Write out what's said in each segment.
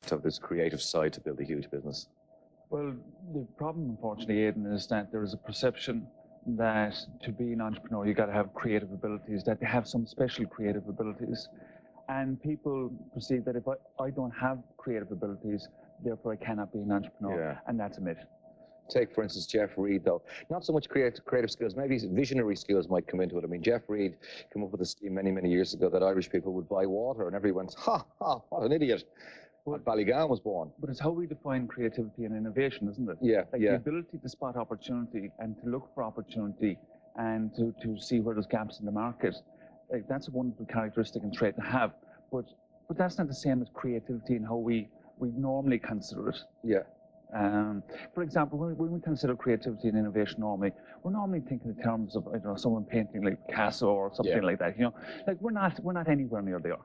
of this creative side to build a huge business? Well, the problem, unfortunately, Aidan, is that there is a perception that to be an entrepreneur, you've got to have creative abilities, that they have some special creative abilities. And people perceive that if I don't have creative abilities, therefore I cannot be an entrepreneur. Yeah. And that's a myth. Take, for instance, Jeff Reed, though. Not so much creative skills, maybe visionary skills might come into it. I mean, Jeff Reed came up with a scheme many, many years ago that Irish people would buy water, and everyone went, ha, ha, what an idiot. When Ballygowan was born. But it's how we define creativity and innovation, isn't it? Yeah, like yeah. The ability to spot opportunity and to look for opportunity and to see where there's gaps in the market. Like, that's a wonderful characteristic and trait to have. But that's not the same as creativity and how we normally consider it. Yeah. For example, when we consider creativity and innovation normally, we're normally thinking in terms of, I don't know, someone painting like Picasso or something like that. You know, like we're not anywhere near there.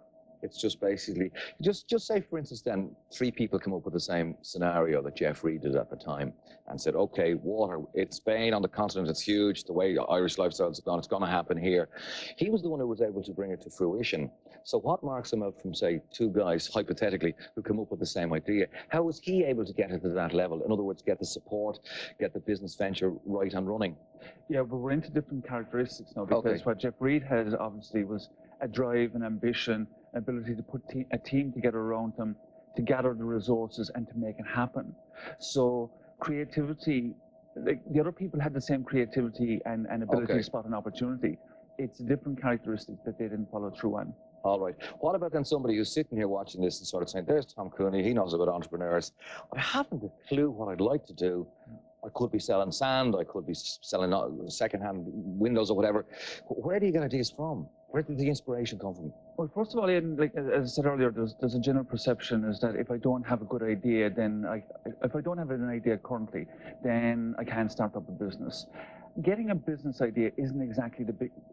It's just basically, just say, for instance, then, three people come up with the same scenario that Jeff Reed did at the time and said, okay, water, it's Spain on the continent, it's huge, the way Irish lifestyles have gone, it's going to happen here. He was the one who was able to bring it to fruition. So what marks him out from, say, two guys, hypothetically, who come up with the same idea? How was he able to get it to that level? In other words, get the support, get the business venture right and running? Yeah, but we're into different characteristics now, because what Jeff Reed has obviously was a drive and ambition, ability to put a team together around him, to gather the resources and to make it happen. So creativity, like the other people had the same creativity and ability to spot an opportunity. It's a different characteristic that they didn't follow through on. All right. What about then somebody who's sitting here watching this and sort of saying, there's Tom Cooney, he knows about entrepreneurs. I haven't a clue what I'd like to do. I could be selling sand, I could be selling second-hand windows or whatever. Where do you get ideas from? Where did the inspiration come from? Well, first of all, Ian, like as I said earlier, there's a general perception is that if I don't have a good idea, then if I don't have an idea currently, then I can't start up a business. Getting a business idea isn't exactly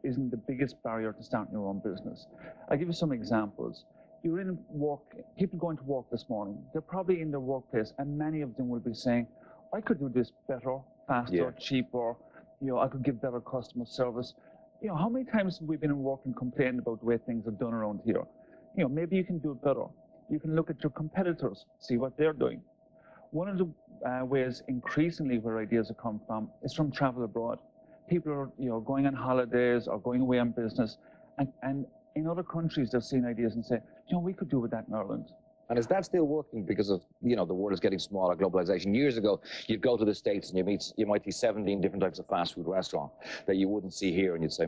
isn't the biggest barrier to starting your own business. I'll give you some examples. You're in work, people going to work this morning, they're probably in their workplace, and many of them will be saying, I could do this better, faster, cheaper, you know, I could give better customer service. You know, how many times have we been in work and complained about the way things are done around here? You know, maybe you can do it better. You can look at your competitors, see what they're doing. One of the ways increasingly where ideas have come from is from travel abroad. People are, you know, going on holidays or going away on business, and in other countries they're seeing ideas and say, you know, we could do with that in Ireland. And is that still working because of, you know, the world is getting smaller, globalization? Years ago, you'd go to the States and you might see 17 different types of fast food restaurant that you wouldn't see here, and you'd say,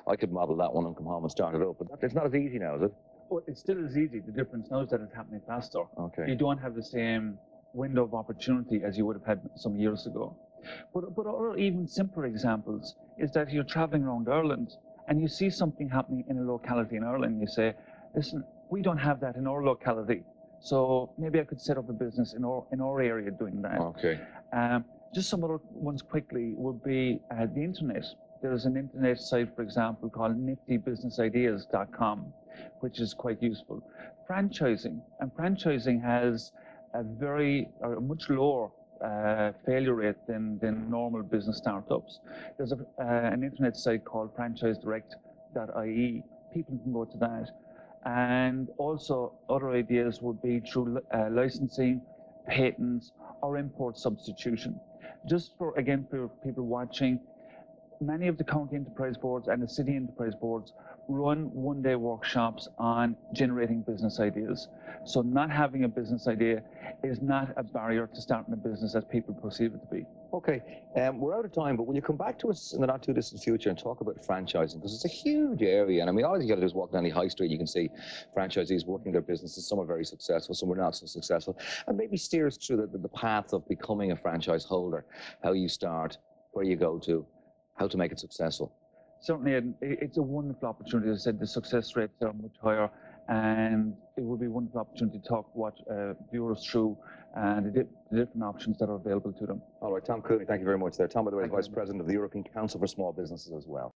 I could model that one and come home and start it up. But it's not as easy now, is it? Well, it still is easy. The difference now is that it's happening faster. Okay. You don't have the same window of opportunity as you would have had some years ago. But other even simpler examples is that you're traveling around Ireland and you see something happening in a locality in Ireland. You say, listen, we don't have that in our locality. So maybe I could set up a business in our area doing that. Okay. Just some other ones quickly would be the internet. There's an internet site, for example, called niftybusinessideas.com, which is quite useful. Franchising, and franchising has a much lower failure rate than normal business startups. There's an internet site called franchisedirect.ie. People can go to that. And also other ideas would be through licensing, patents, or import substitution. Just for people watching, many of the county enterprise boards and the city enterprise boards run one-day workshops on generating business ideas. So not having a business idea is not a barrier to starting a business as people perceive it to be. Okay, we're out of time, but will you come back to us in the not too distant future and talk about franchising? Because it's a huge area, and I mean, all you got to do is walk down the high street, you can see franchisees working their businesses. Some are very successful, some are not so successful, and maybe steer us through the path of becoming a franchise holder, how you start, where you go to, how to make it successful. Certainly, it's a wonderful opportunity. As I said, the success rates are much higher, and it would be a wonderful opportunity to talk viewers through the different options that are available to them. All right, Tom Cooney, thank you very much there. Tom, by the way, is Vice President of the European Council for Small Businesses as well.